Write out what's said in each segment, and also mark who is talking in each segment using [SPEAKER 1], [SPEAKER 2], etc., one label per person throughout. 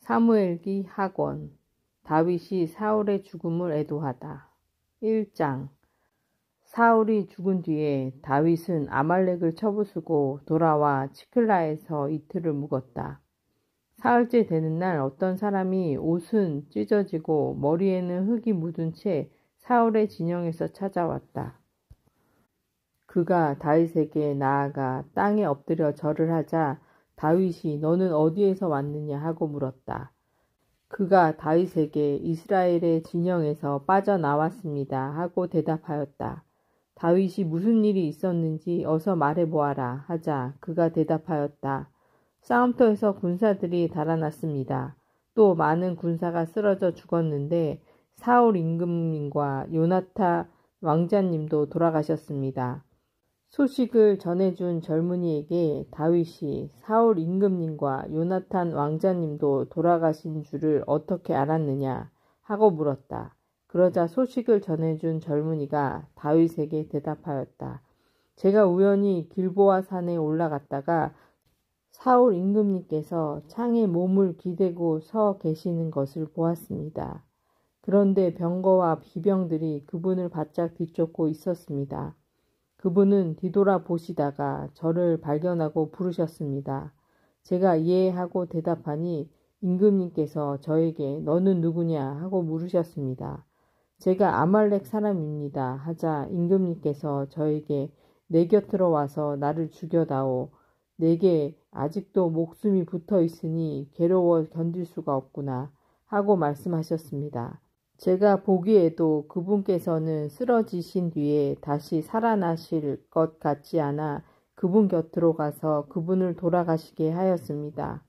[SPEAKER 1] 사무엘기 하권. 다윗이 사울의 죽음을 애도하다. 1장. 사울이 죽은 뒤에 다윗은 아말렉을 쳐부수고 돌아와 치클라에서 이틀을 묵었다. 사흘째 되는 날 어떤 사람이 옷은 찢어지고 머리에는 흙이 묻은 채 사울의 진영에서 찾아왔다. 그가 다윗에게 나아가 땅에 엎드려 절을 하자 다윗이 너는 어디에서 왔느냐 하고 물었다. 그가 다윗에게 이스라엘의 진영에서 빠져나왔습니다 하고 대답하였다. 다윗이 무슨 일이 있었는지 어서 말해보아라 하자 그가 대답하였다. 싸움터에서 군사들이 달아났습니다. 또 많은 군사가 쓰러져 죽었는데 사울 임금님과 요나탄 왕자님도 돌아가셨습니다. 소식을 전해준 젊은이에게 다윗이 사울 임금님과 요나탄 왕자님도 돌아가신 줄을 어떻게 알았느냐 하고 물었다. 그러자 소식을 전해준 젊은이가 다윗에게 대답하였다. 제가 우연히 길보아 산에 올라갔다가 사울 임금님께서 창에 몸을 기대고 서 계시는 것을 보았습니다. 그런데 병거와 비병들이 그분을 바짝 뒤쫓고 있었습니다. 그분은 뒤돌아 보시다가 저를 발견하고 부르셨습니다. 제가 예 하고 대답하니 임금님께서 저에게 너는 누구냐 하고 물으셨습니다. 제가 아말렉 사람입니다 하자 임금님께서 저에게 내 곁으로 와서 나를 죽여다오. 내게 아직도 목숨이 붙어 있으니 괴로워 견딜 수가 없구나 하고 말씀하셨습니다. 제가 보기에도 그분께서는 쓰러지신 뒤에 다시 살아나실 것 같지 않아 그분 곁으로 가서 그분을 돌아가시게 하였습니다.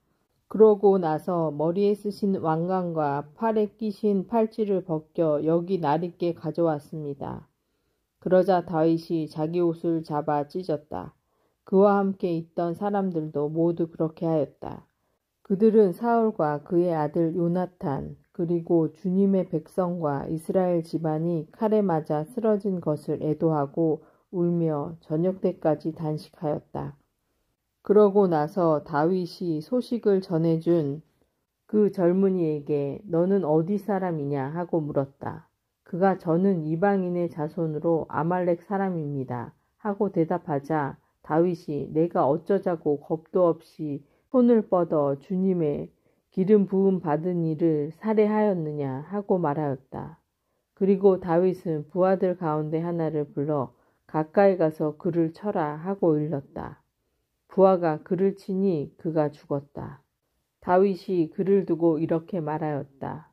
[SPEAKER 1] 그러고 나서 머리에 쓰신 왕관과 팔에 끼신 팔찌를 벗겨 여기 나리께 가져왔습니다. 그러자 다윗이 자기 옷을 잡아 찢었다. 그와 함께 있던 사람들도 모두 그렇게 하였다. 그들은 사울과 그의 아들 요나탄 그리고 주님의 백성과 이스라엘 집안이 칼에 맞아 쓰러진 것을 애도하고 울며 저녁 때까지 단식하였다. 그러고 나서 다윗이 소식을 전해준 그 젊은이에게 너는 어디 사람이냐 하고 물었다. 그가 저는 이방인의 자손으로 아말렉 사람입니다 하고 대답하자 다윗이 내가 어쩌자고 겁도 없이 손을 뻗어 주님의 기름 부음 받은 이를 살해하였느냐 하고 말하였다. 그리고 다윗은 부하들 가운데 하나를 불러 가까이 가서 그를 쳐라 하고 일렀다. 부하가 그를 치니 그가 죽었다. 다윗이 그를 두고 이렇게 말하였다.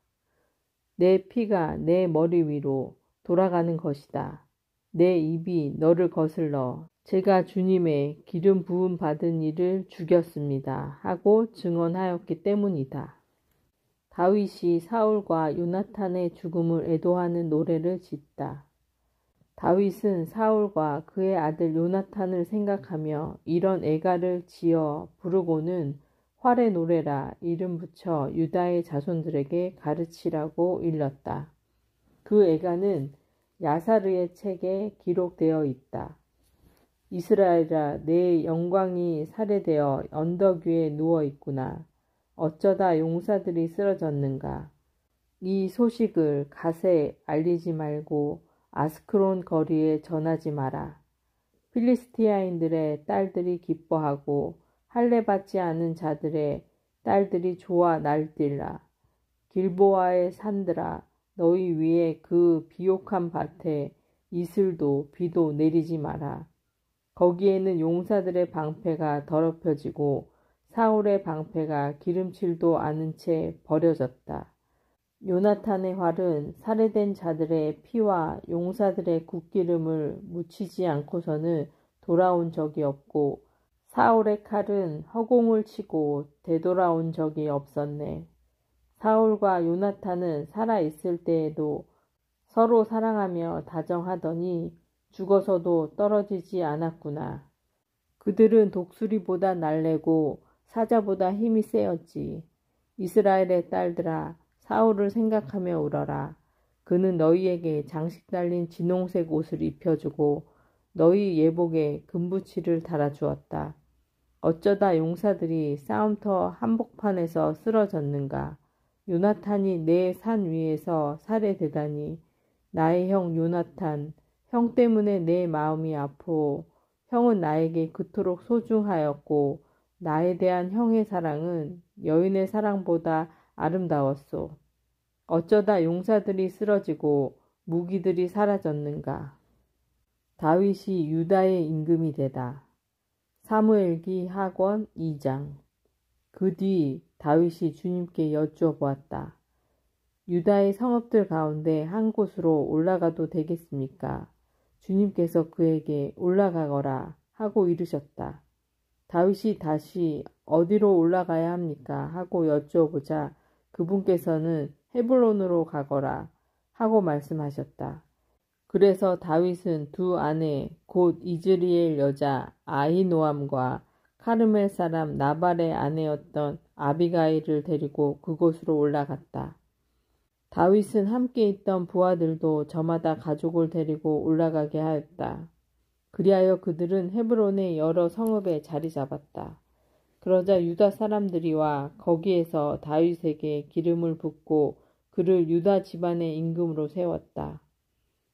[SPEAKER 1] 내 피가 내 머리 위로 돌아가는 것이다. 내 입이 너를 거슬러 제가 주님의 기름 부음 받은 이를 죽였습니다 하고 증언하였기 때문이다. 다윗이 사울과 요나탄의 죽음을 애도하는 노래를 짓다. 다윗은 사울과 그의 아들 요나탄을 생각하며 이런 애가를 지어 부르고는 활의 노래라 이름 붙여 유다의 자손들에게 가르치라고 일렀다. 그 애가는 야사르의 책에 기록되어 있다. 이스라엘아 내 영광이 살해되어 언덕 위에 누워 있구나. 어쩌다 용사들이 쓰러졌는가. 이 소식을 갓에 알리지 말고 아스크론 거리에 전하지 마라. 필리스티아인들의 딸들이 기뻐하고 할례받지 않은 자들의 딸들이 좋아 날뛰라. 길보아의 산들아 너희 위에 그 비옥한 밭에 이슬도 비도 내리지 마라. 거기에는 용사들의 방패가 더럽혀지고 사울의 방패가 기름칠도 않은 채 버려졌다. 요나탄의 활은 살해된 자들의 피와 용사들의 굿기름을 묻히지 않고서는 돌아온 적이 없고 사울의 칼은 허공을 치고 되돌아온 적이 없었네. 사울과 요나탄은 살아있을 때에도 서로 사랑하며 다정하더니 죽어서도 떨어지지 않았구나. 그들은 독수리보다 날래고 사자보다 힘이 세었지. 이스라엘의 딸들아 사울을 생각하며 울어라. 그는 너희에게 장식 달린 진홍색 옷을 입혀주고 너희 예복에 금부치를 달아주었다. 어쩌다 용사들이 싸움터 한복판에서 쓰러졌는가. 요나탄이 내 산 위에서 살해되다니. 나의 형 요나탄, 형 때문에 내 마음이 아프오. 형은 나에게 그토록 소중하였고 나에 대한 형의 사랑은 여인의 사랑보다 아름다웠소. 어쩌다 용사들이 쓰러지고 무기들이 사라졌는가. 다윗이 유다의 임금이 되다. 사무엘기 하권 2장. 그 뒤 다윗이 주님께 여쭈어 보았다. 유다의 성읍들 가운데 한 곳으로 올라가도 되겠습니까? 주님께서 그에게 올라가거라 하고 이르셨다. 다윗이 다시 어디로 올라가야 합니까? 하고 여쭈어 보자 그분께서는 헤브론으로 가거라 하고 말씀하셨다. 그래서 다윗은 두 아내 곧 이즈리엘 여자 아히노암과 카르멜 사람 나발의 아내였던 아비가일을 데리고 그곳으로 올라갔다. 다윗은 함께 있던 부하들도 저마다 가족을 데리고 올라가게 하였다. 그리하여 그들은 헤브론의 여러 성읍에 자리 잡았다. 그러자 유다 사람들이 와 거기에서 다윗에게 기름을 붓고 그를 유다 집안의 임금으로 세웠다.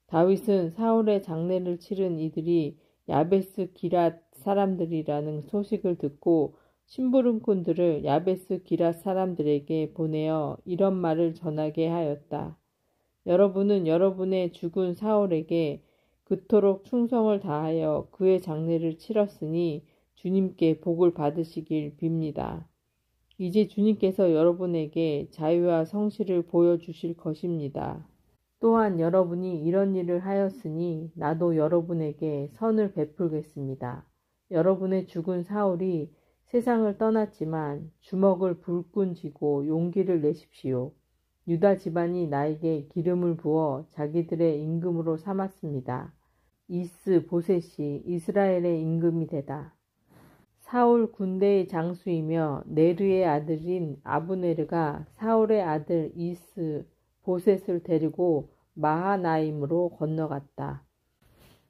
[SPEAKER 1] 다윗은 사울의 장례를 치른 이들이 야베스 기랏 사람들이라는 소식을 듣고 심부름꾼들을 야베스 기랏 사람들에게 보내어 이런 말을 전하게 하였다. 여러분은 여러분의 죽은 사울에게 그토록 충성을 다하여 그의 장례를 치렀으니 주님께 복을 받으시길 빕니다. 이제 주님께서 여러분에게 자유와 성실을 보여주실 것입니다. 또한 여러분이 이런 일을 하였으니 나도 여러분에게 선을 베풀겠습니다. 여러분의 죽은 사울이 세상을 떠났지만 주먹을 불끈 쥐고 용기를 내십시오. 유다 집안이 나에게 기름을 부어 자기들의 임금으로 삼았습니다. 이스 보셋이 이스라엘의 임금이 되다. 사울 군대의 장수이며 네르의 아들인 아브네르가 사울의 아들 이스 보셋을 데리고 마하나임으로 건너갔다.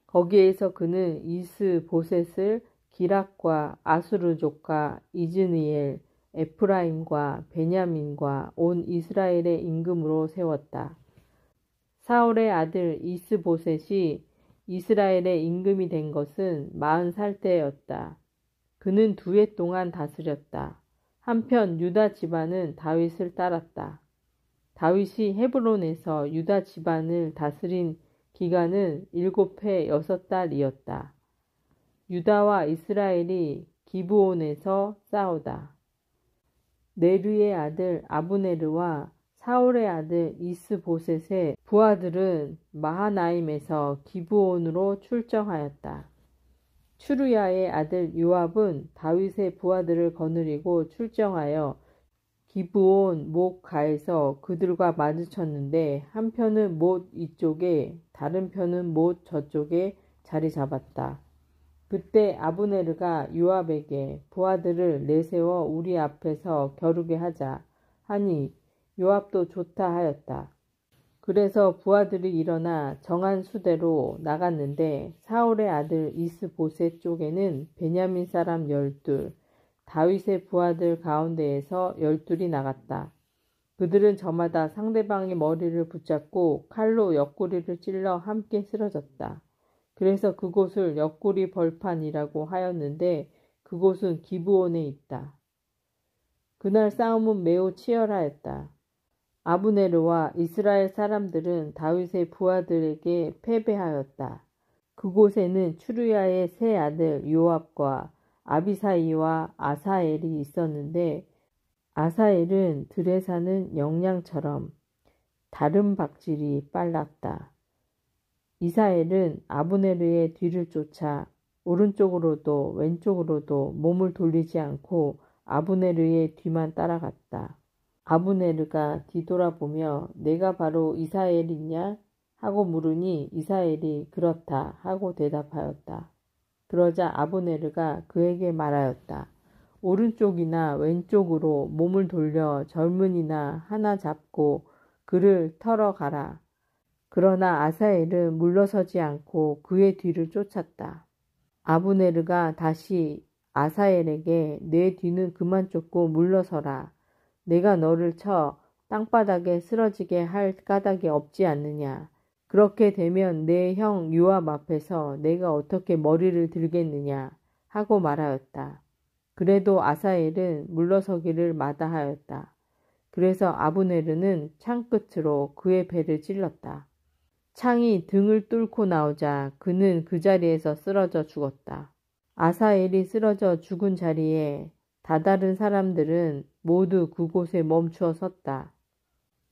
[SPEAKER 1] 거기에서 그는 이스 보셋을 기락과 아수르족과 이즈니엘, 에프라임과 베냐민과 온 이스라엘의 임금으로 세웠다. 사울의 아들 이스 보셋이 이스라엘의 임금이 된 것은 40살 때였다. 그는 2해 동안 다스렸다. 한편 유다 집안은 다윗을 따랐다. 다윗이 헤브론에서 유다 집안을 다스린 기간은 7해 6달이었다. 유다와 이스라엘이 기브온에서 싸우다. 네르의 아들 아브네르와 사울의 아들 이스보셋의 부하들은 마하나임에서 기브온으로 출정하였다. 추루야의 아들 요압은 다윗의 부하들을 거느리고 출정하여 기브온 목가에서 그들과 마주쳤는데 한 편은 못 이쪽에 다른 편은 못 저쪽에 자리 잡았다. 그때 아브네르가 요압에게 부하들을 내세워 우리 앞에서 겨루게 하자 하니 요압도 좋다 하였다. 그래서 부하들이 일어나 정한 수대로 나갔는데 사울의 아들 이스보셋 쪽에는 베냐민 사람 12, 다윗의 부하들 가운데에서 12이 나갔다. 그들은 저마다 상대방의 머리를 붙잡고 칼로 옆구리를 찔러 함께 쓰러졌다. 그래서 그곳을 옆구리 벌판이라고 하였는데 그곳은 기브온에 있다. 그날 싸움은 매우 치열하였다. 아브네르와 이스라엘 사람들은 다윗의 부하들에게 패배하였다. 그곳에는 추루야의 세 아들 요압과 아비사이와 아사엘이 있었는데 아사엘은 들에 사는 영양처럼 다른 박질이 빨랐다. 이사엘은 아브네르의 뒤를 쫓아 오른쪽으로도 왼쪽으로도 몸을 돌리지 않고 아브네르의 뒤만 따라갔다. 아브네르가 뒤돌아보며 내가 바로 이사엘이냐 하고 물으니 이사엘이 그렇다 하고 대답하였다. 그러자 아브네르가 그에게 말하였다. 오른쪽이나 왼쪽으로 몸을 돌려 젊은이나 하나 잡고 그를 털어 가라. 그러나 아사엘은 물러서지 않고 그의 뒤를 쫓았다. 아브네르가 다시 아사엘에게 내 뒤는 그만 쫓고 물러서라. 내가 너를 쳐 땅바닥에 쓰러지게 할 까닭이 없지 않느냐. 그렇게 되면 내 형 요압 앞에서 내가 어떻게 머리를 들겠느냐 하고 말하였다. 그래도 아사엘은 물러서기를 마다하였다. 그래서 아브네르는 창끝으로 그의 배를 찔렀다. 창이 등을 뚫고 나오자 그는 그 자리에서 쓰러져 죽었다. 아사엘이 쓰러져 죽은 자리에 다다른 사람들은 모두 그곳에 멈추어 섰다.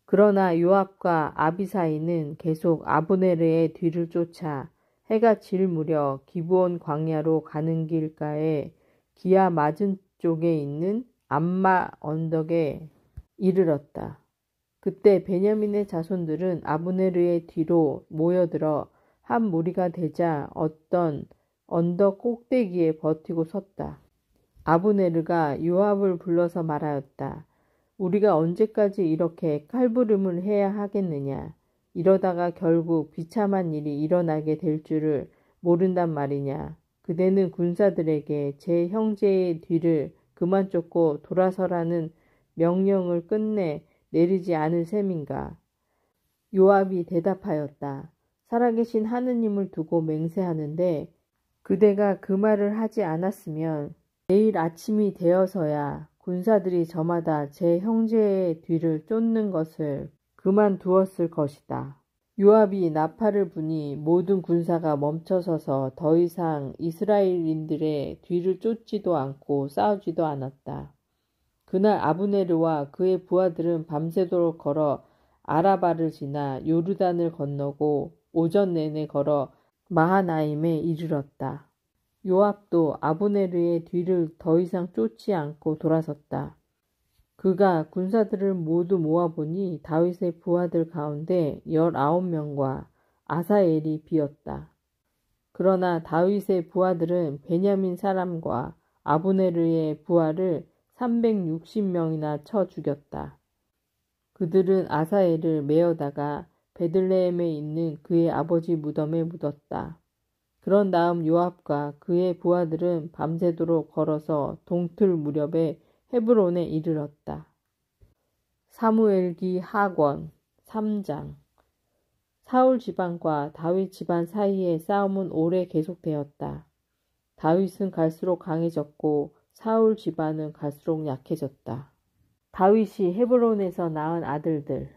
[SPEAKER 1] 그러나 요압과 아비사이는 계속 아브네르의 뒤를 쫓아 해가 질 무렵 기브온 광야로 가는 길가에 기아 맞은 쪽에 있는 암마 언덕에 이르렀다. 그때 베냐민의 자손들은 아브네르의 뒤로 모여들어 한 무리가 되자 어떤 언덕 꼭대기에 버티고 섰다. 아브네르가 요압을 불러서 말하였다. 우리가 언제까지 이렇게 칼부림을 해야 하겠느냐. 이러다가 결국 비참한 일이 일어나게 될 줄을 모른단 말이냐. 그대는 군사들에게 제 형제의 뒤를 그만 쫓고 돌아서라는 명령을 끝내 내리지 않을 셈인가. 요압이 대답하였다. 살아계신 하느님을 두고 맹세하는데 그대가 그 말을 하지 않았으면 내일 아침이 되어서야 군사들이 저마다 제 형제의 뒤를 쫓는 것을 그만두었을 것이다. 요압이 나팔을 부니 모든 군사가 멈춰서서 더 이상 이스라엘인들의 뒤를 쫓지도 않고 싸우지도 않았다. 그날 아브네르와 그의 부하들은 밤새도록 걸어 아라바를 지나 요르단을 건너고 오전 내내 걸어 마하나임에 이르렀다. 요압도 아브네르의 뒤를 더 이상 쫓지 않고 돌아섰다. 그가 군사들을 모두 모아보니 다윗의 부하들 가운데 19명과 아사엘이 비었다. 그러나 다윗의 부하들은 베냐민 사람과 아브네르의 부하를 360명이나 쳐 죽였다. 그들은 아사엘을 메어다가 베들레헴에 있는 그의 아버지 무덤에 묻었다. 그런 다음 요압과 그의 부하들은 밤새도록 걸어서 동틀 무렵에 헤브론에 이르렀다. 사무엘기 하권 3장. 사울 집안과 다윗 집안 사이의 싸움은 오래 계속되었다. 다윗은 갈수록 강해졌고 사울 집안은 갈수록 약해졌다. 다윗이 헤브론에서 낳은 아들들.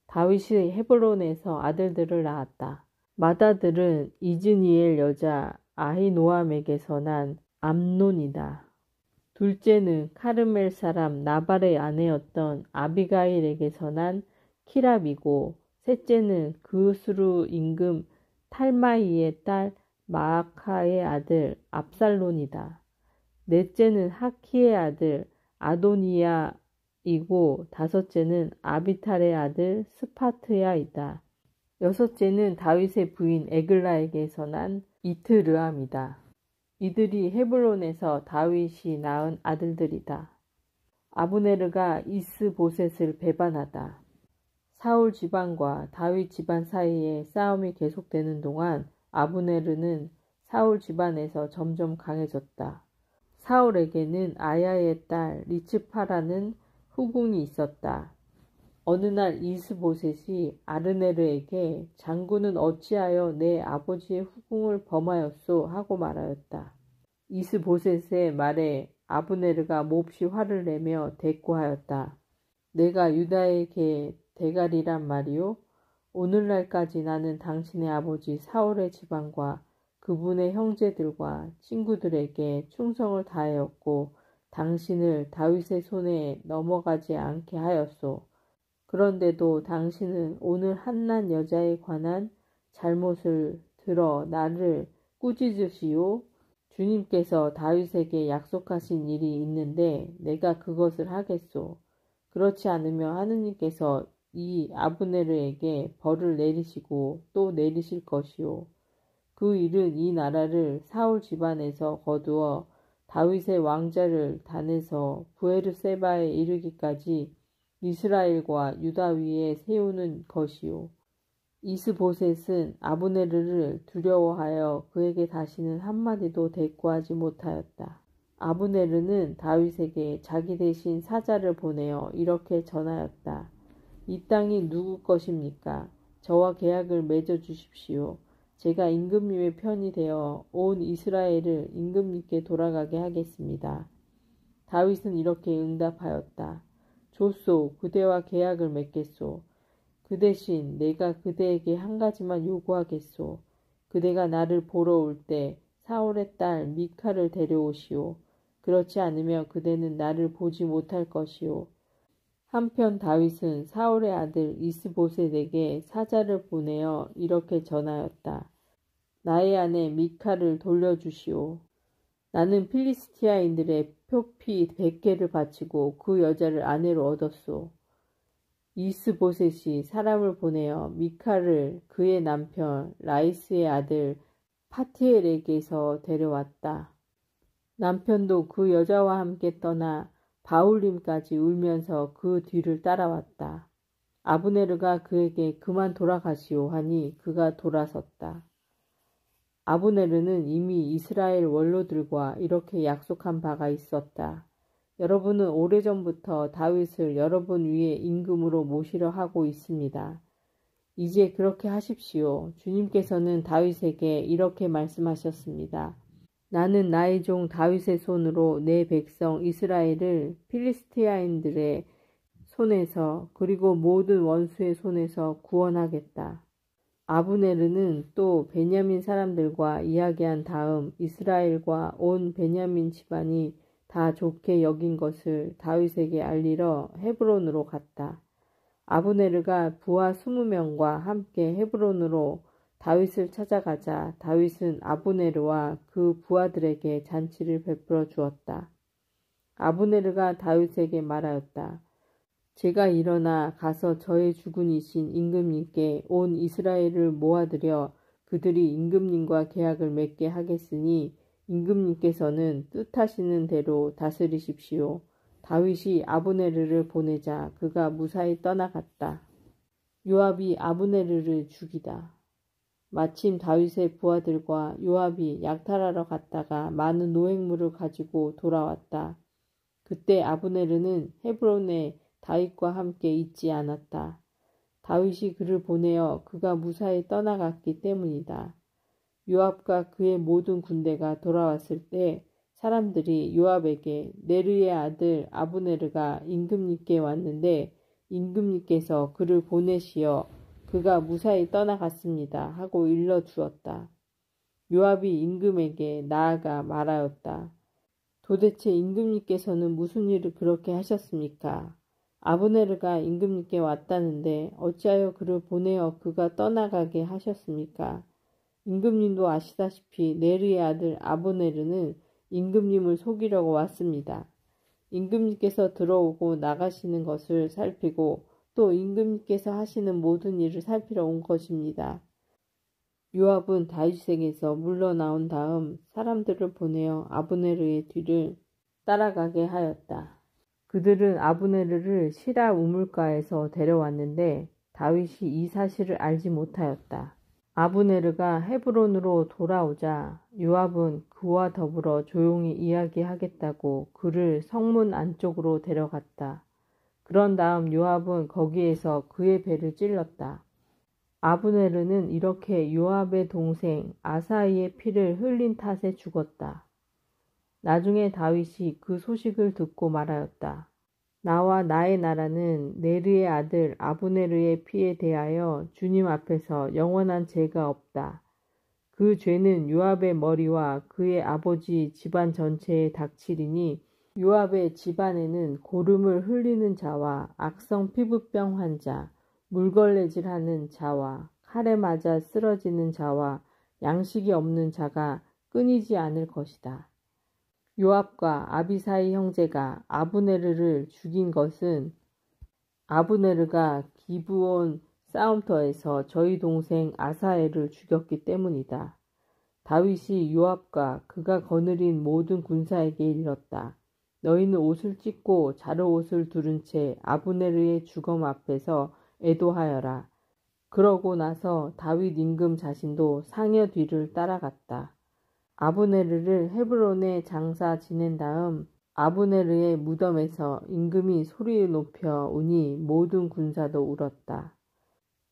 [SPEAKER 1] 다윗이 헤브론에서 아들들을 낳았다. 맏아들은 이즈니엘 여자 아히노암에게서 난 암논이다. 둘째는 카르멜 사람 나발의 아내였던 아비가일에게서 난 키랍이고 셋째는 그스루 임금 탈마이의 딸 마아카의 아들 압살론이다. 넷째는 하키의 아들 아도니야이고 다섯째는 아비탈의 아들 스파트야이다. 여섯째는 다윗의 부인 에글라에게서 난 이트르암이다. 이들이 헤브론에서 다윗이 낳은 아들들이다. 아브네르가 이스보셋을 배반하다. 사울 집안과 다윗 집안 사이에 싸움이 계속되는 동안 아브네르는 사울 집안에서 점점 강해졌다. 사울에게는 아야의 딸 리츠파라는 후궁이 있었다. 어느 날 이스보셋이 아르네르에게 장군은 어찌하여 내 아버지의 후궁을 범하였소 하고 말하였다. 이스보셋의 말에 아브네르가 몹시 화를 내며 대꾸하였다. 내가 유다의 개 대가리란 말이요? 오늘날까지 나는 당신의 아버지 사울의 집안과 그분의 형제들과 친구들에게 충성을 다하였고 당신을 다윗의 손에 넘어가지 않게 하였소. 그런데도 당신은 오늘 한낱 여자에 관한 잘못을 들어 나를 꾸짖으시오. 주님께서 다윗에게 약속하신 일이 있는데 내가 그것을 하겠소. 그렇지 않으면 하느님께서 이 아브네르에게 벌을 내리시고 또 내리실 것이오. 그 일은 이 나라를 사울 집안에서 거두어 다윗의 왕자를 단에서 부에르세바에 이르기까지 이스라엘과 유다 위에 세우는 것이요. 이스보셋은 아브네르를 두려워하여 그에게 다시는 한마디도 대꾸하지 못하였다. 아브네르는 다윗에게 자기 대신 사자를 보내어 이렇게 전하였다. 이 땅이 누구 것입니까? 저와 계약을 맺어 주십시오. 제가 임금님의 편이 되어 온 이스라엘을 임금님께 돌아가게 하겠습니다. 다윗은 이렇게 응답하였다. 좋소, 그대와 계약을 맺겠소. 그 대신 내가 그대에게 한 가지만 요구하겠소. 그대가 나를 보러 올 때 사울의 딸 미카를 데려오시오. 그렇지 않으면 그대는 나를 보지 못할 것이오. 한편 다윗은 사울의 아들 이스보셋에게 사자를 보내어 이렇게 전하였다. 나의 아내 미카를 돌려주시오. 나는 필리스티아인들의 표피 100개를 바치고 그 여자를 아내로 얻었소. 이스보셋이 사람을 보내어 미카를 그의 남편 라이스의 아들 파티엘에게서 데려왔다. 남편도 그 여자와 함께 떠나 바울림까지 울면서 그 뒤를 따라왔다. 아브네르가 그에게 그만 돌아가시오 하니 그가 돌아섰다. 아브네르는 이미 이스라엘 원로들과 이렇게 약속한 바가 있었다. 여러분은 오래전부터 다윗을 여러분 위에 임금으로 모시려 하고 있습니다. 이제 그렇게 하십시오. 주님께서는 다윗에게 이렇게 말씀하셨습니다. 나는 나의 종 다윗의 손으로 내 백성 이스라엘을 필리스티아인들의 손에서 그리고 모든 원수의 손에서 구원하겠다. 아브네르는 또 베냐민 사람들과 이야기한 다음 이스라엘과 온 베냐민 집안이 다 좋게 여긴 것을 다윗에게 알리러 헤브론으로 갔다. 아브네르가 부하 20명과 함께 헤브론으로 다윗을 찾아가자 다윗은 아브네르와 그 부하들에게 잔치를 베풀어 주었다. 아브네르가 다윗에게 말하였다. 제가 일어나 가서 저의 주군이신 임금님께 온 이스라엘을 모아들여 그들이 임금님과 계약을 맺게 하겠으니 임금님께서는 뜻하시는 대로 다스리십시오. 다윗이 아브네르를 보내자 그가 무사히 떠나갔다. 요압이 아브네르를 죽이다. 마침 다윗의 부하들과 요압이 약탈하러 갔다가 많은 노획물을 가지고 돌아왔다. 그때 아브네르는 헤브론에 다윗과 함께 있지 않았다. 다윗이 그를 보내어 그가 무사히 떠나갔기 때문이다. 요압과 그의 모든 군대가 돌아왔을 때 사람들이 요압에게 네르의 아들 아브네르가 임금님께 왔는데 임금님께서 그를 보내시어 그가 무사히 떠나갔습니다 하고 일러주었다. 요압이 임금에게 나아가 말하였다. 도대체 임금님께서는 무슨 일을 그렇게 하셨습니까? 아브네르가 임금님께 왔다는데 어찌하여 그를 보내어 그가 떠나가게 하셨습니까? 임금님도 아시다시피 네르의 아들 아브네르는 임금님을 속이려고 왔습니다. 임금님께서 들어오고 나가시는 것을 살피고 또 임금님께서 하시는 모든 일을 살피러 온 것입니다. 요압은 다윗에게서 물러나온 다음 사람들을 보내어 아브네르의 뒤를 따라가게 하였다. 그들은 아브네르를 시라 우물가에서 데려왔는데 다윗이 이 사실을 알지 못하였다. 아브네르가 헤브론으로 돌아오자 요압은 그와 더불어 조용히 이야기하겠다고 그를 성문 안쪽으로 데려갔다. 그런 다음 요압은 거기에서 그의 배를 찔렀다. 아브네르는 이렇게 요압의 동생 아사이의 피를 흘린 탓에 죽었다. 나중에 다윗이 그 소식을 듣고 말하였다. 나와 나의 나라는 네르의 아들 아브네르의 피에 대하여 주님 앞에서 영원한 죄가 없다. 그 죄는 요압의 머리와 그의 아버지 집안 전체에 닥치리니 요압의 집안에는 고름을 흘리는 자와 악성 피부병 환자, 물걸레질하는 자와 칼에 맞아 쓰러지는 자와 양식이 없는 자가 끊이지 않을 것이다. 요압과 아비사이 형제가 아브네르를 죽인 것은 아브네르가 기브온 싸움터에서 저희 동생 아사엘을 죽였기 때문이다. 다윗이 요압과 그가 거느린 모든 군사에게 일렀다. 너희는 옷을 찢고 자르옷을 두른 채 아브네르의 주검 앞에서 애도하여라. 그러고 나서 다윗 임금 자신도 상여 뒤를 따라갔다. 아브네르를 헤브론에 장사 지낸 다음 아브네르의 무덤에서 임금이 소리를 높여 우니 모든 군사도 울었다.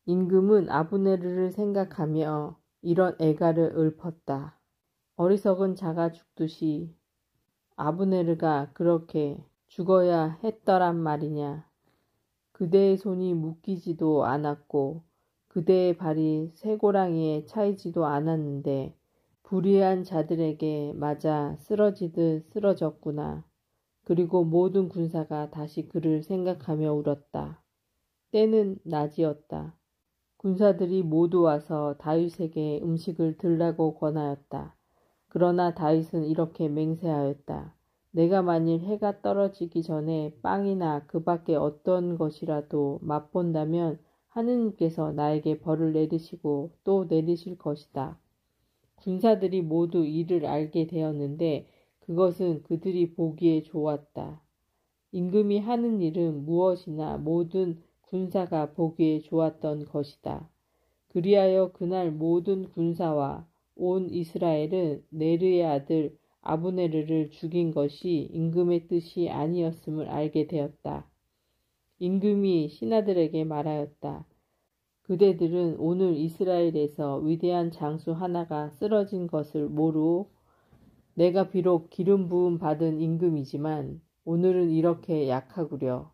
[SPEAKER 1] 임금은 아브네르를 생각하며 이런 애가를 읊었다. 어리석은 자가 죽듯이 아브네르가 그렇게 죽어야 했더란 말이냐. 그대의 손이 묶이지도 않았고 그대의 발이 쇠고랑이에 차이지도 않았는데 불의한 자들에게 맞아 쓰러지듯 쓰러졌구나. 그리고 모든 군사가 다시 그를 생각하며 울었다. 때는 낮이었다. 군사들이 모두 와서 다윗에게 음식을 들라고 권하였다. 그러나 다윗은 이렇게 맹세하였다. 내가 만일 해가 떨어지기 전에 빵이나 그 밖에 어떤 것이라도 맛본다면 하느님께서 나에게 벌을 내리시고 또 내리실 것이다. 군사들이 모두 이를 알게 되었는데 그것은 그들이 보기에 좋았다. 임금이 하는 일은 무엇이나 모든 군사가 보기에 좋았던 것이다. 그리하여 그날 모든 군사와 온 이스라엘은 네르의 아들 아브네르를 죽인 것이 임금의 뜻이 아니었음을 알게 되었다. 임금이 신하들에게 말하였다. 그대들은 오늘 이스라엘에서 위대한 장수 하나가 쓰러진 것을 모르오? 내가 비록 기름 부음 받은 임금이지만 오늘은 이렇게 약하구려.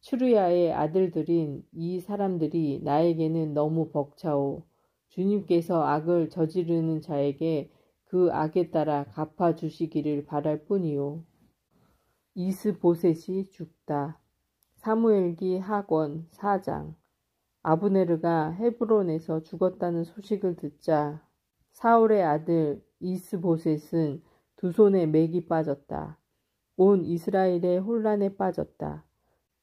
[SPEAKER 1] 추르야의 아들들인 이 사람들이 나에게는 너무 벅차오. 주님께서 악을 저지르는 자에게 그 악에 따라 갚아주시기를 바랄 뿐이오. 이스보셋이 죽다. 사무엘기 하권 4장. 아브네르가 헤브론에서 죽었다는 소식을 듣자 사울의 아들 이스보셋은 두 손에 맥이 빠졌다. 온 이스라엘의 혼란에 빠졌다.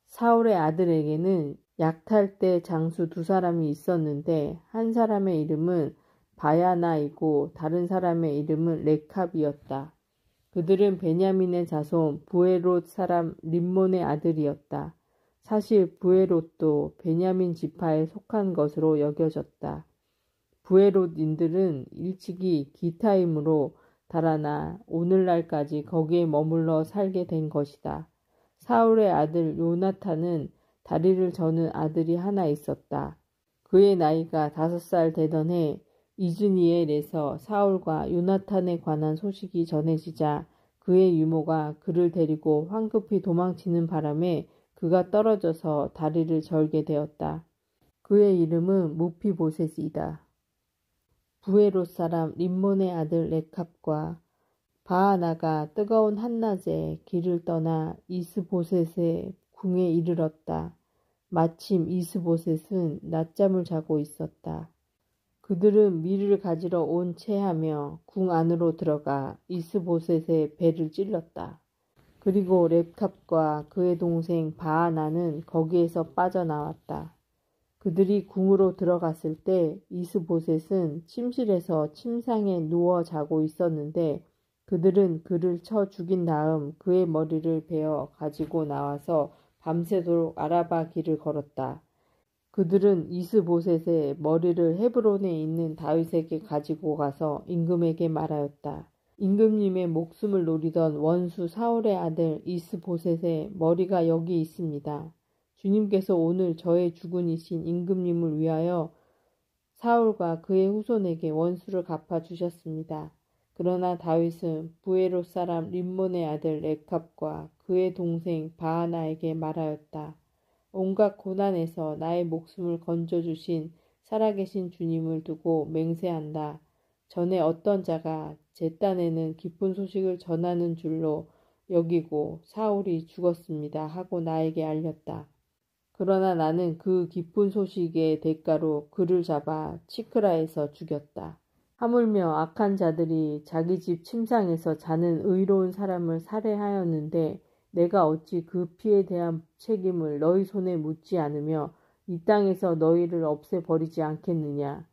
[SPEAKER 1] 사울의 아들에게는 약탈 때 장수 두 사람이 있었는데 한 사람의 이름은 바야나이고 다른 사람의 이름은 레캅이었다. 그들은 베냐민의 자손 부에롯 사람 림몬의 아들이었다. 사실 부에롯도 베냐민 지파에 속한 것으로 여겨졌다. 부에롯인들은 일찍이 기타임으로 달아나 오늘날까지 거기에 머물러 살게 된 것이다. 사울의 아들 요나탄은 다리를 저는 아들이 하나 있었다. 그의 나이가 5살 되던 해 이즈니엘에서 사울과 요나탄에 관한 소식이 전해지자 그의 유모가 그를 데리고 황급히 도망치는 바람에 그가 떨어져서 다리를 절게 되었다. 그의 이름은 무피보셋이다. 부에롯 사람 림몬의 아들 레캅과 바하나가 뜨거운 한낮에 길을 떠나 이스보셋의 궁에 이르렀다. 마침 이스보셋은 낮잠을 자고 있었다. 그들은 밀을 가지러 온 채하며 궁 안으로 들어가 이스보셋의 배를 찔렀다. 그리고 레캅과 그의 동생 바하나는 거기에서 빠져나왔다. 그들이 궁으로 들어갔을 때 이스보셋은 침실에서 침상에 누워 자고 있었는데 그들은 그를 쳐 죽인 다음 그의 머리를 베어 가지고 나와서 밤새도록 아라바 길을 걸었다. 그들은 이스보셋의 머리를 헤브론에 있는 다윗에게 가지고 가서 임금에게 말하였다. 임금님의 목숨을 노리던 원수 사울의 아들 이스보셋의 머리가 여기 있습니다. 주님께서 오늘 저의 주군이신 임금님을 위하여 사울과 그의 후손에게 원수를 갚아주셨습니다. 그러나 다윗은 부에롯 사람 림몬의 아들 레캅과 그의 동생 바하나에게 말하였다. 온갖 고난에서 나의 목숨을 건져주신 살아계신 주님을 두고 맹세한다. 전에 어떤 자가 제 딴에는 기쁜 소식을 전하는 줄로 여기고 사울이 죽었습니다 하고 나에게 알렸다. 그러나 나는 그 기쁜 소식의 대가로 그를 잡아 치크라에서 죽였다. 하물며 악한 자들이 자기 집 침상에서 자는 의로운 사람을 살해하였는데 내가 어찌 그 피에 대한 책임을 너희 손에 묻지 않으며 이 땅에서 너희를 없애버리지 않겠느냐.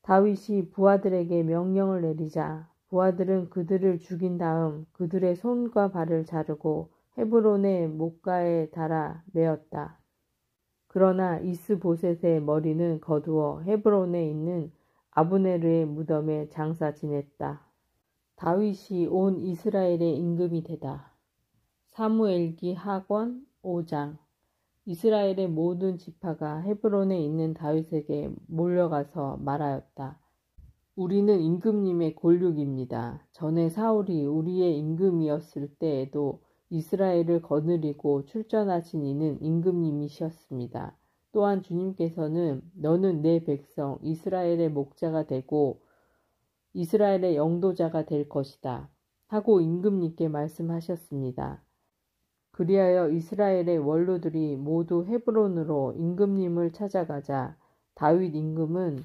[SPEAKER 1] 다윗이 부하들에게 명령을 내리자 부하들은 그들을 죽인 다음 그들의 손과 발을 자르고 헤브론의 목가에 달아 메었다. 그러나 이스보셋의 머리는 거두어 헤브론에 있는 아브네르의 무덤에 장사 지냈다. 다윗이 온 이스라엘의 임금이 되다. 사무엘기 하권 5장. 이스라엘의 모든 지파가 헤브론에 있는 다윗에게 몰려가서 말하였다. 우리는 임금님의 골육입니다. 전에 사울이 우리의 임금이었을 때에도 이스라엘을 거느리고 출전하신 이는 임금님이셨습니다. 또한 주님께서는 너는 내 백성 이스라엘의 목자가 되고 이스라엘의 영도자가 될 것이다 하고 임금님께 말씀하셨습니다. 그리하여 이스라엘의 원로들이 모두 헤브론으로 임금님을 찾아가자 다윗 임금은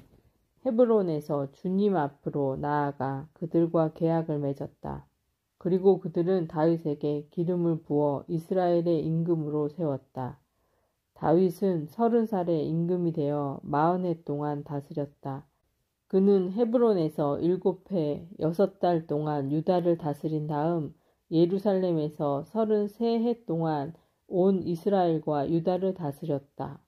[SPEAKER 1] 헤브론에서 주님 앞으로 나아가 그들과 계약을 맺었다. 그리고 그들은 다윗에게 기름을 부어 이스라엘의 임금으로 세웠다. 다윗은 30살에 임금이 되어 40해 동안 다스렸다. 그는 헤브론에서 7해 6달 동안 유다를 다스린 다음 예루살렘에서 33해 동안 온 이스라엘과 유다를 다스렸다.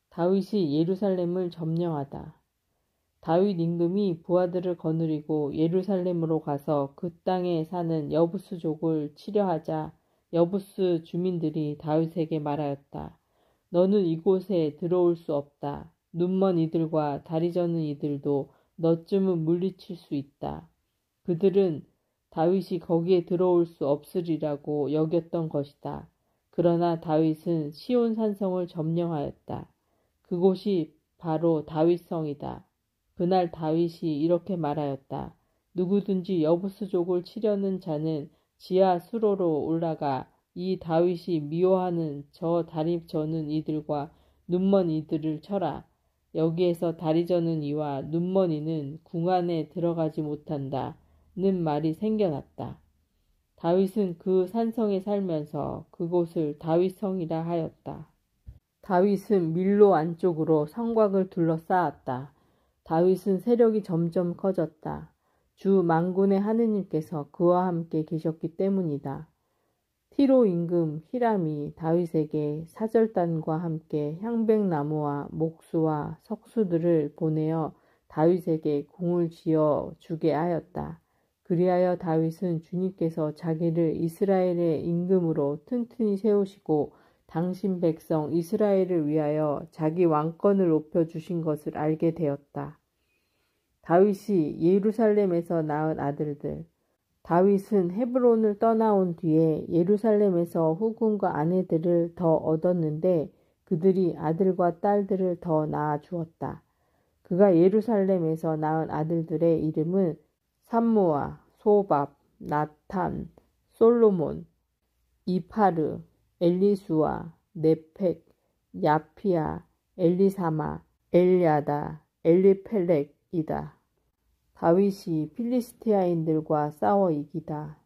[SPEAKER 1] 다윗이 예루살렘을 점령하다. 다윗 임금이 부하들을 거느리고 예루살렘으로 가서 그 땅에 사는 여부스족을 치려하자 여부스 주민들이 다윗에게 말하였다. 너는 이곳에 들어올 수 없다. 눈먼 이들과 다리 저는 이들도 너쯤은 물리칠 수 있다. 그들은 다윗이 거기에 들어올 수 없으리라고 여겼던 것이다. 그러나 다윗은 시온 산성을 점령하였다. 그곳이 바로 다윗성이다. 그날 다윗이 이렇게 말하였다. 누구든지 여부스족을 치려는 자는 지하 수로로 올라가 이 다윗이 미워하는 저 다리 저는 이들과 눈먼 이들을 쳐라. 여기에서 다리 저는 이와 눈먼 이는 궁 안에 들어가지 못한다. 는 말이 생겨났다. 다윗은 그 산성에 살면서 그곳을 다윗성이라 하였다. 다윗은 밀로 안쪽으로 성곽을 둘러싸았다. 다윗은 세력이 점점 커졌다. 주 만군의 하느님께서 그와 함께 계셨기 때문이다. 티로 임금 히람이 다윗에게 사절단과 함께 향백나무와 목수와 석수들을 보내어 다윗에게 궁을 지어 주게 하였다. 그리하여 다윗은 주님께서 자기를 이스라엘의 임금으로 튼튼히 세우시고 당신 백성 이스라엘을 위하여 자기 왕권을 높여주신 것을 알게 되었다. 다윗이 예루살렘에서 낳은 아들들. 다윗은 헤브론을 떠나온 뒤에 예루살렘에서 후궁과 아내들을 더 얻었는데 그들이 아들과 딸들을 더 낳아 주었다. 그가 예루살렘에서 낳은 아들들의 이름은 삼무아, 소밥, 나탄, 솔로몬, 이파르, 엘리수아, 네펙, 야피아, 엘리사마, 엘야다, 엘리펠렉이다. 다윗이 필리스티아인들과 싸워 이기다.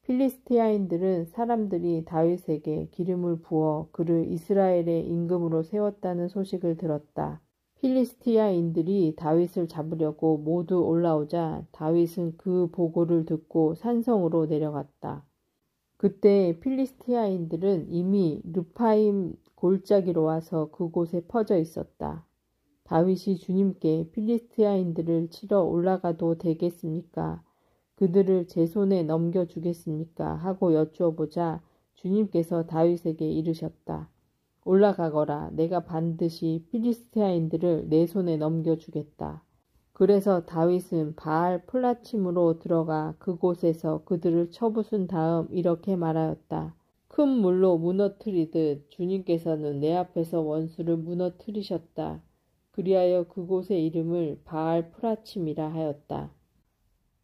[SPEAKER 1] 필리스티아인들은 사람들이 다윗에게 기름을 부어 그를 이스라엘의 임금으로 세웠다는 소식을 들었다. 필리스티아인들이 다윗을 잡으려고 모두 올라오자 다윗은 그 보고를 듣고 산성으로 내려갔다. 그때 필리스티아인들은 이미 르파임 골짜기로 와서 그곳에 퍼져 있었다. 다윗이 주님께 필리스티아인들을 치러 올라가도 되겠습니까? 그들을 제 손에 넘겨주겠습니까? 하고 여쭈어보자 주님께서 다윗에게 이르셨다. 올라가거라. 내가 반드시 필리스티아인들을 내 손에 넘겨주겠다. 그래서 다윗은 바알 플라침으로 들어가 그곳에서 그들을 쳐부순 다음 이렇게 말하였다. 큰 물로 무너뜨리듯 주님께서는 내 앞에서 원수를 무너뜨리셨다. 그리하여 그곳의 이름을 바알 프라침이라 하였다.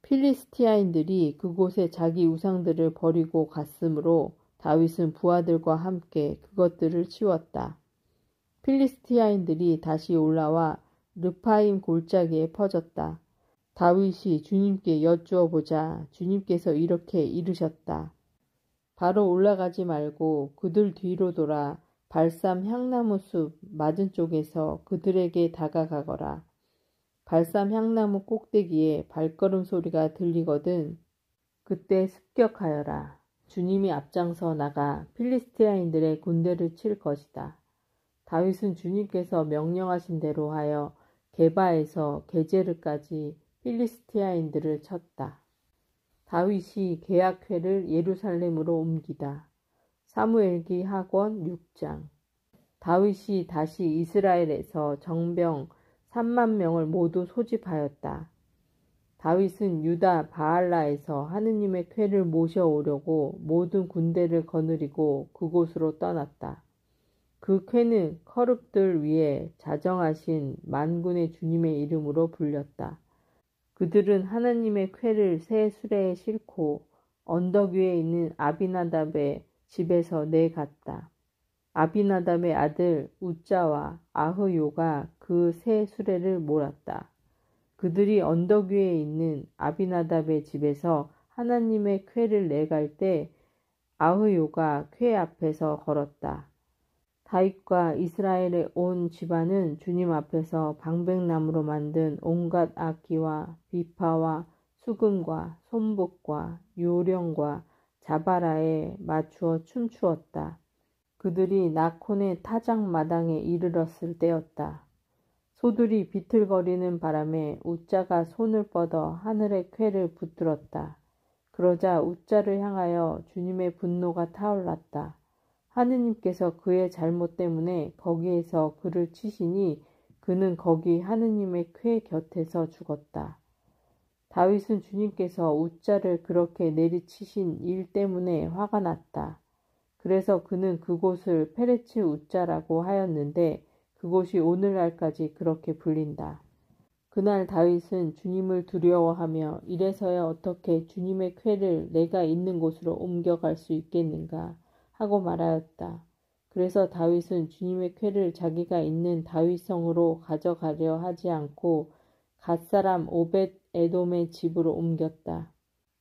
[SPEAKER 1] 필리스티아인들이 그곳에 자기 우상들을 버리고 갔으므로 다윗은 부하들과 함께 그것들을 치웠다. 필리스티아인들이 다시 올라와 르파임 골짜기에 퍼졌다. 다윗이 주님께 여쭈어 보자 주님께서 이렇게 이르셨다. 바로 올라가지 말고 그들 뒤로 돌아 발삼 향나무 숲 맞은 쪽에서 그들에게 다가가거라. 발삼 향나무 꼭대기에 발걸음 소리가 들리거든 그때 습격하여라. 주님이 앞장서 나가 필리스티아인들의 군대를 칠 것이다. 다윗은 주님께서 명령하신 대로 하여 게바에서 게제르까지 필리스티아인들을 쳤다. 다윗이 계약회를 예루살렘으로 옮기다. 사무엘기 하권 6장. 다윗이 다시 이스라엘에서 정병 3만 명을 모두 소집하였다. 다윗은 유다 바알라에서 하느님의 궤를 모셔오려고 모든 군대를 거느리고 그곳으로 떠났다. 그 궤는 커룹들 위에 자정하신 만군의 주님의 이름으로 불렸다. 그들은 하나님의 궤를 새 수레에 싣고 언덕 위에 있는 아비나답의 집에서 내갔다. 아비나답의 아들 우짜와 아흐요가 그 새 수레를 몰았다. 그들이 언덕 위에 있는 아비나답의 집에서 하나님의 궤를 내갈 때 아흐요가 궤 앞에서 걸었다. 다윗과 이스라엘의 온 집안은 주님 앞에서 방백나무로 만든 온갖 악기와 비파와 수금과 손북과 요령과 자바라에 맞추어 춤추었다. 그들이 나콘의 타작마당에 이르렀을 때였다. 소들이 비틀거리는 바람에 우짜가 손을 뻗어 하늘의 궤를 붙들었다. 그러자 우짜를 향하여 주님의 분노가 타올랐다. 하느님께서 그의 잘못 때문에 거기에서 그를 치시니 그는 거기 하느님의 궤 곁에서 죽었다. 다윗은 주님께서 우짜를 그렇게 내리치신 일 때문에 화가 났다. 그래서 그는 그곳을 페레츠 우짜라고 하였는데 그곳이 오늘날까지 그렇게 불린다. 그날 다윗은 주님을 두려워하며 이래서야 어떻게 주님의 궤를 내가 있는 곳으로 옮겨갈 수 있겠는가 하고 말하였다. 그래서 다윗은 주님의 궤를 자기가 있는 다윗성으로 가져가려 하지 않고 갓사람 오벳 에돔의 집으로 옮겼다.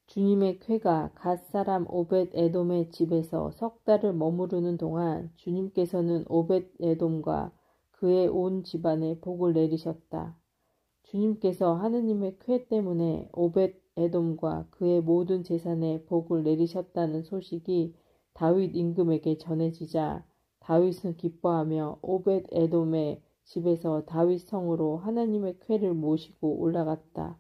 [SPEAKER 1] 주님의 궤가 갓사람 오벳 에돔의 집에서 석 달을 머무르는 동안 주님께서는 오벳 에돔과 그의 온 집안에 복을 내리셨다. 주님께서 하느님의 궤 때문에 오벳 에돔과 그의 모든 재산에 복을 내리셨다는 소식이 다윗 임금에게 전해지자 다윗은 기뻐하며 오벳 에돔의 집에서 다윗 성으로 하나님의 궤를 모시고 올라갔다.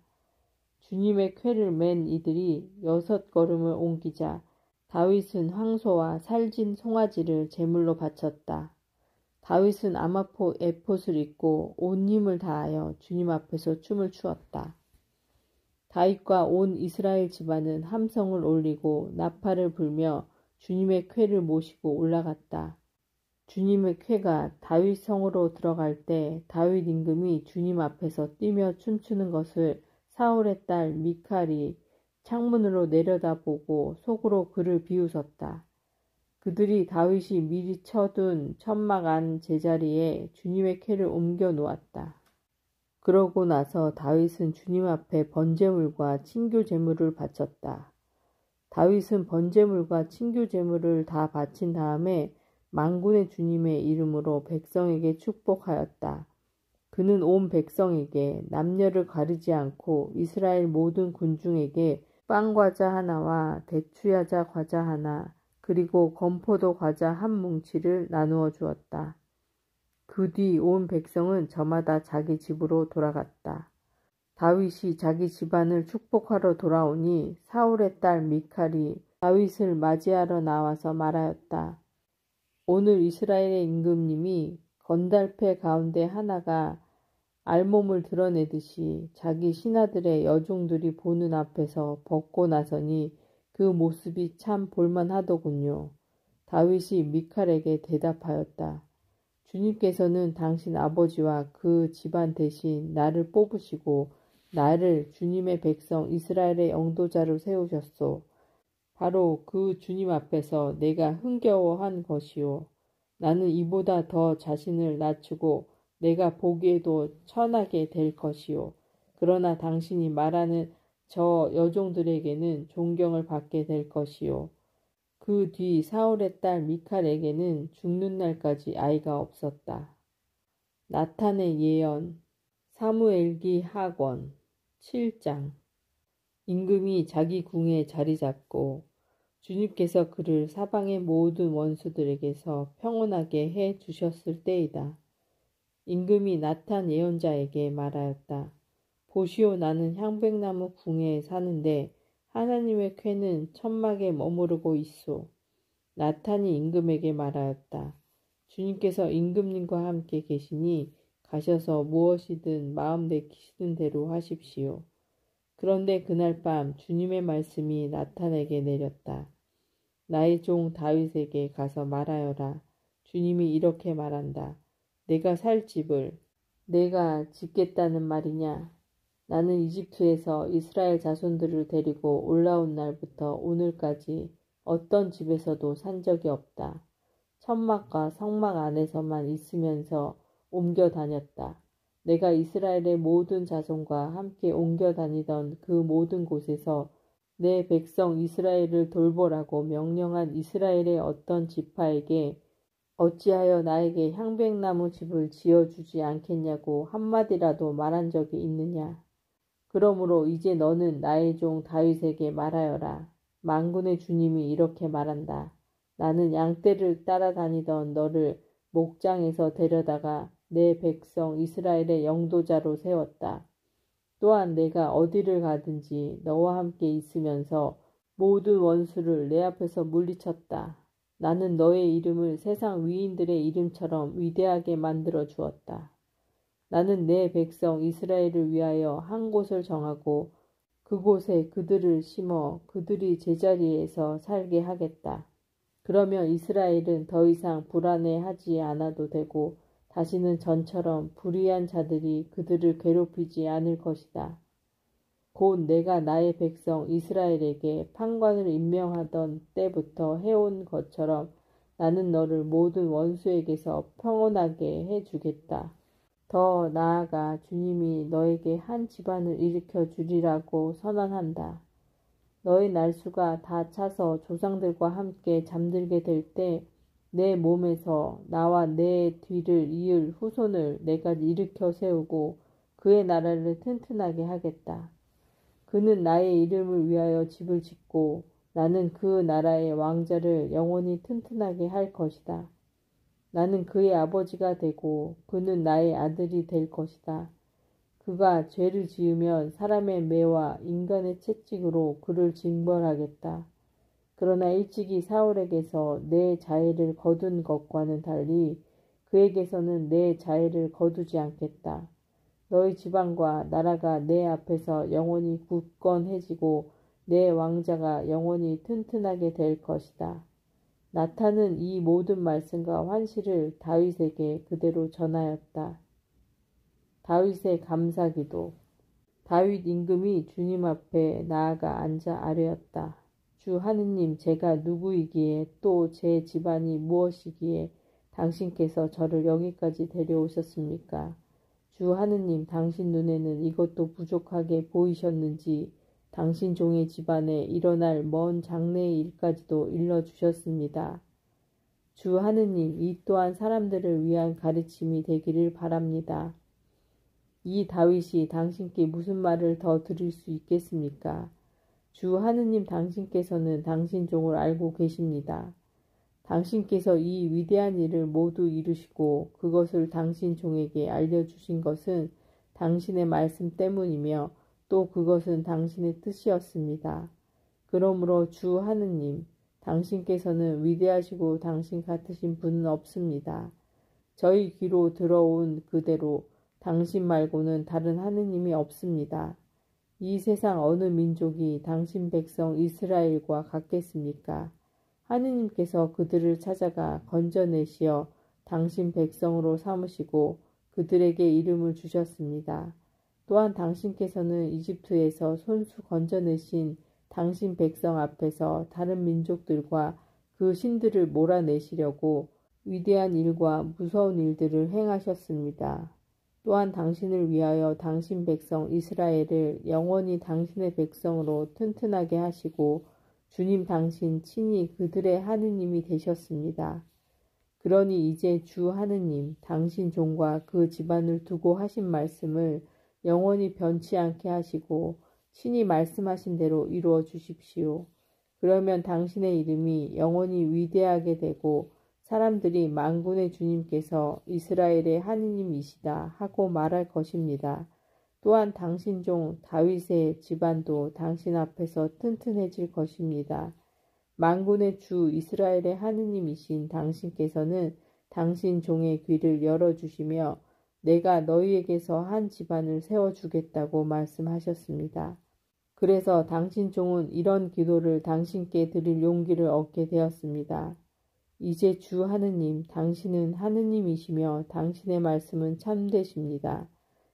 [SPEAKER 1] 주님의 궤를 맨 이들이 6걸음을 옮기자 다윗은 황소와 살진 송아지를 제물로 바쳤다. 다윗은 아마포 에봇을 입고 온 힘을 다하여 주님 앞에서 춤을 추었다. 다윗과 온 이스라엘 집안은 함성을 올리고 나팔을 불며 주님의 궤를 모시고 올라갔다. 주님의 궤가 다윗 성으로 들어갈 때 다윗 임금이 주님 앞에서 뛰며 춤추는 것을 사울의 딸 미칼이 창문으로 내려다보고 속으로 그를 비웃었다. 그들이 다윗이 미리 쳐둔 천막 안 제자리에 주님의 궤를 옮겨 놓았다. 그러고 나서 다윗은 주님 앞에 번제물과 친교 제물을 바쳤다. 다윗은 번제물과 친교 제물을 다 바친 다음에 만군의 주님의 이름으로 백성에게 축복하였다. 그는 온 백성에게 남녀를 가리지 않고 이스라엘 모든 군중에게 빵과자 하나와 대추야자 과자 하나 그리고 건포도 과자 한 뭉치를 나누어 주었다. 그 뒤 온 백성은 저마다 자기 집으로 돌아갔다. 다윗이 자기 집안을 축복하러 돌아오니 사울의 딸 미칼이 다윗을 맞이하러 나와서 말하였다. 오늘 이스라엘의 임금님이 건달패 가운데 하나가 알몸을 드러내듯이 자기 신하들의 여종들이 보는 앞에서 벗고 나서니 그 모습이 참 볼만하더군요. 다윗이 미칼에게 대답하였다. 주님께서는 당신 아버지와 그 집안 대신 나를 뽑으시고 나를 주님의 백성 이스라엘의 영도자로 세우셨소. 바로 그 주님 앞에서 내가 흥겨워한 것이요. 나는 이보다 더 자신을 낮추고 내가 보기에도 천하게 될 것이요. 그러나 당신이 말하는 저 여종들에게는 존경을 받게 될 것이요. 그 뒤 사울의 딸 미칼에게는 죽는 날까지 아이가 없었다. 나탄의 예언. 사무엘기 하권 7장. 임금이 자기 궁에 자리 잡고 주님께서 그를 사방의 모든 원수들에게서 평온하게 해 주셨을 때이다. 임금이 나탄 예언자에게 말하였다. 보시오, 나는 향백나무 궁에 사는데 하나님의 쾌는 천막에 머무르고 있소. 나탄이 임금에게 말하였다. 주님께서 임금님과 함께 계시니 가셔서 무엇이든 마음 내키시는 대로 하십시오. 그런데 그날 밤 주님의 말씀이 나탄에게 내렸다. 나의 종 다윗에게 가서 말하여라. 주님이 이렇게 말한다. 내가 살 집을 내가 짓겠다는 말이냐? 나는 이집트에서 이스라엘 자손들을 데리고 올라온 날부터 오늘까지 어떤 집에서도 산 적이 없다. 천막과 성막 안에서만 있으면서 옮겨 다녔다. 내가 이스라엘의 모든 자손과 함께 옮겨 다니던 그 모든 곳에서 내 백성 이스라엘을 돌보라고 명령한 이스라엘의 어떤 지파에게 어찌하여 나에게 향백나무 집을 지어주지 않겠냐고 한마디라도 말한 적이 있느냐. 그러므로 이제 너는 나의 종 다윗에게 말하여라. 만군의 주님이 이렇게 말한다. 나는 양떼를 따라다니던 너를 목장에서 데려다가 내 백성 이스라엘의 영도자로 세웠다. 또한 내가 어디를 가든지 너와 함께 있으면서 모든 원수를 내 앞에서 물리쳤다. 나는 너의 이름을 세상 위인들의 이름처럼 위대하게 만들어 주었다. 나는 내 백성 이스라엘을 위하여 한 곳을 정하고 그곳에 그들을 심어 그들이 제자리에서 살게 하겠다. 그러면 이스라엘은 더 이상 불안해하지 않아도 되고 다시는 전처럼 불의한 자들이 그들을 괴롭히지 않을 것이다. 곧 내가 나의 백성 이스라엘에게 판관을 임명하던 때부터 해온 것처럼 나는 너를 모든 원수에게서 평온하게 해주겠다. 더 나아가 주님이 너에게 한 집안을 일으켜 주리라고 선언한다. 너의 날수가 다 차서 조상들과 함께 잠들게 될 때 내 몸에서 나와 내 뒤를 이을 후손을 내가 일으켜 세우고 그의 나라를 튼튼하게 하겠다. 그는 나의 이름을 위하여 집을 짓고 나는 그 나라의 왕자를 영원히 튼튼하게 할 것이다. 나는 그의 아버지가 되고 그는 나의 아들이 될 것이다. 그가 죄를 지으면 사람의 매와 인간의 채찍으로 그를 징벌하겠다. 그러나 일찍이 사울에게서 내 자애를 거둔 것과는 달리 그에게서는 내 자애를 거두지 않겠다. 너희 지방과 나라가 내 앞에서 영원히 굳건해지고 내 왕자가 영원히 튼튼하게 될 것이다. 나탄은 이 모든 말씀과 환시를 다윗에게 그대로 전하였다. 다윗의 감사기도. 다윗 임금이 주님 앞에 나아가 앉아 아뢰었다. 주 하느님, 제가 누구이기에 또 제 집안이 무엇이기에 당신께서 저를 여기까지 데려오셨습니까? 주 하느님, 당신 눈에는 이것도 부족하게 보이셨는지 당신 종의 집안에 일어날 먼 장래의 일까지도 일러주셨습니다. 주 하느님, 이 또한 사람들을 위한 가르침이 되기를 바랍니다. 이 다윗이 당신께 무슨 말을 더 드릴 수 있겠습니까? 주 하느님, 당신께서는 당신 종을 알고 계십니다. 당신께서 이 위대한 일을 모두 이루시고 그것을 당신 종에게 알려주신 것은 당신의 말씀 때문이며 또 그것은 당신의 뜻이었습니다. 그러므로 주 하느님, 당신께서는 위대하시고 당신 같으신 분은 없습니다. 저희 귀로 들어온 그대로 당신 말고는 다른 하느님이 없습니다. 이 세상 어느 민족이 당신 백성 이스라엘과 같겠습니까? 하느님께서 그들을 찾아가 건져내시어 당신 백성으로 삼으시고 그들에게 이름을 주셨습니다. 또한 당신께서는 이집트에서 손수 건져내신 당신 백성 앞에서 다른 민족들과 그 신들을 몰아내시려고 위대한 일과 무서운 일들을 행하셨습니다. 또한 당신을 위하여 당신 백성 이스라엘을 영원히 당신의 백성으로 튼튼하게 하시고 주님 당신 친히 그들의 하느님이 되셨습니다. 그러니 이제 주 하느님, 당신 종과 그 집안을 두고 하신 말씀을 영원히 변치 않게 하시고 친히 말씀하신 대로 이루어 주십시오. 그러면 당신의 이름이 영원히 위대하게 되고 사람들이 만군의 주님께서 이스라엘의 하느님이시다 하고 말할 것입니다. 또한 당신 종 다윗의 집안도 당신 앞에서 튼튼해질 것입니다. 만군의 주 이스라엘의 하느님이신 당신께서는 당신 종의 귀를 열어주시며 내가 너희에게서 한 집안을 세워주겠다고 말씀하셨습니다. 그래서 당신 종은 이런 기도를 당신께 드릴 용기를 얻게 되었습니다. 이제 주 하느님, 당신은 하느님이시며 당신의 말씀은 참되십니다.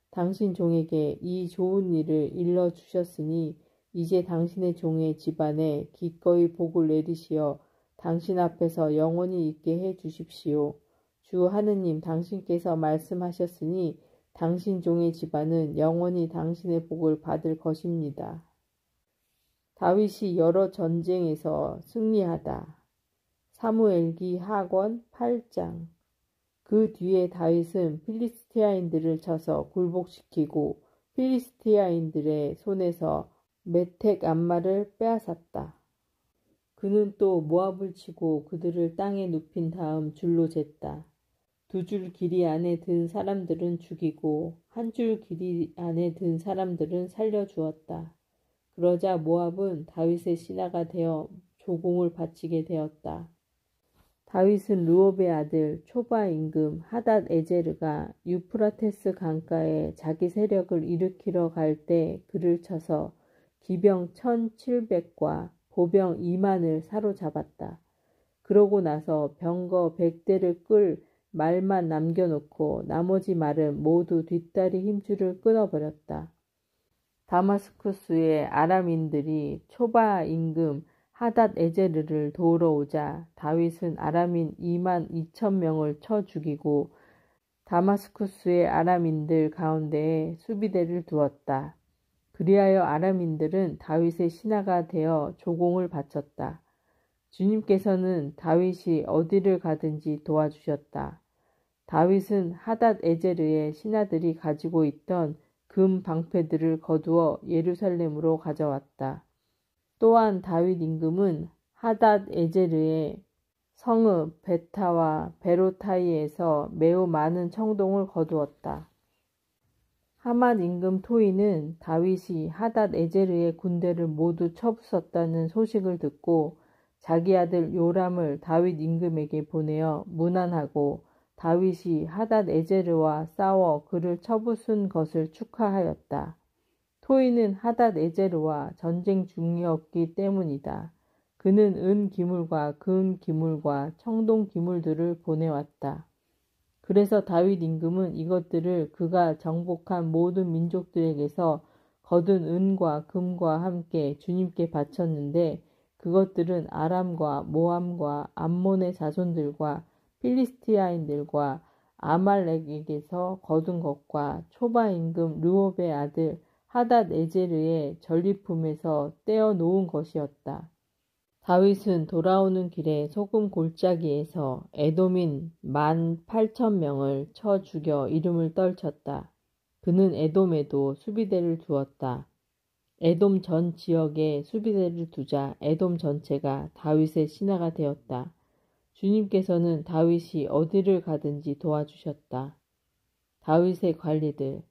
[SPEAKER 1] 당신 종에게 이 좋은 일을 일러주셨으니 이제 당신의 종의 집안에 기꺼이 복을 내리시어 당신 앞에서 영원히 있게 해 주십시오. 주 하느님, 당신께서 말씀하셨으니 당신 종의 집안은 영원히 당신의 복을 받을 것입니다. 다윗이 여러 전쟁에서 승리하다. 사무엘기 하권 8장. 그 뒤에 다윗은 필리스티아인들을 쳐서 굴복시키고 필리스티아인들의 손에서 메텍 암마를 빼앗았다. 그는 또 모압을 치고 그들을 땅에 눕힌 다음 줄로 쟀다. 2줄 길이 안에 든 사람들은 죽이고 1줄 길이 안에 든 사람들은 살려주었다. 그러자 모압은 다윗의 신하가 되어 조공을 바치게 되었다. 다윗은 르홉의 아들 초바 임금 하닷 에제르가 유프라테스 강가에 자기 세력을 일으키러 갈 때 그를 쳐서 기병 1700과 보병 2만을 사로잡았다. 그러고 나서 병거 100대를 끌 말만 남겨놓고 나머지 말은 모두 뒷다리 힘줄을 끊어버렸다. 다마스쿠스의 아람인들이 초바 임금 하닷 에제르를 도우러 오자 다윗은 아람인 2만 2천 명을 쳐 죽이고 다마스쿠스의 아람인들 가운데에 수비대를 두었다. 그리하여 아람인들은 다윗의 신하가 되어 조공을 바쳤다. 주님께서는 다윗이 어디를 가든지 도와주셨다. 다윗은 하닷 에제르의 신하들이 가지고 있던 금 방패들을 거두어 예루살렘으로 가져왔다. 또한 다윗 임금은 하닷 에제르의 성읍 베타와 베로타이에서 매우 많은 청동을 거두었다. 하만 임금 토이는 다윗이 하닷 에제르의 군대를 모두 쳐부쉈다는 소식을 듣고 자기 아들 요람을 다윗 임금에게 보내어 문안하고 다윗이 하닷 에제르와 싸워 그를 쳐부순 것을 축하하였다. 토이는 하닷 에제르와 전쟁 중이었기 때문이다. 그는 은 기물과 금 기물과 청동 기물들을 보내왔다. 그래서 다윗 임금은 이것들을 그가 정복한 모든 민족들에게서 거둔 은과 금과 함께 주님께 바쳤는데 그것들은 아람과 모함과 암몬의 자손들과 필리스티아인들과 아말렉에게서 거둔 것과 초바 임금 르홉의 아들 하닷 에제르의 전리품에서 떼어 놓은 것이었다. 다윗은 돌아오는 길에 소금 골짜기에서 에돔인 18,000명을 쳐 죽여 이름을 떨쳤다. 그는 에돔에도 수비대를 두었다. 에돔 전 지역에 수비대를 두자 에돔 전체가 다윗의 신하가 되었다. 주님께서는 다윗이 어디를 가든지 도와주셨다. 다윗의 관리들.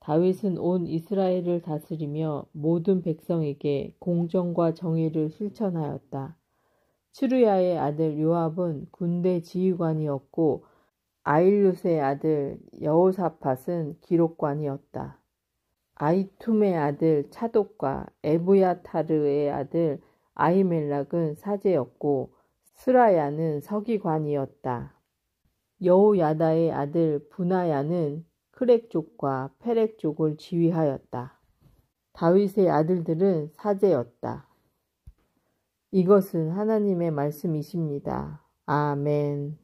[SPEAKER 1] 다윗은 온 이스라엘을 다스리며 모든 백성에게 공정과 정의를 실천하였다. 츠루야의 아들 요압은 군대 지휘관이었고 아일룻의 아들 여호사밧은 기록관이었다. 아히툼의 아들 차독과 에브야타르의 아들 아히멜락은 사제였고 스라야는 서기관이었다. 여호야다의 아들 브나야는 크렉족과 페렉족을 지휘하였다. 다윗의 아들들은 사제였다. 이것은 하나님의 말씀이십니다. 아멘.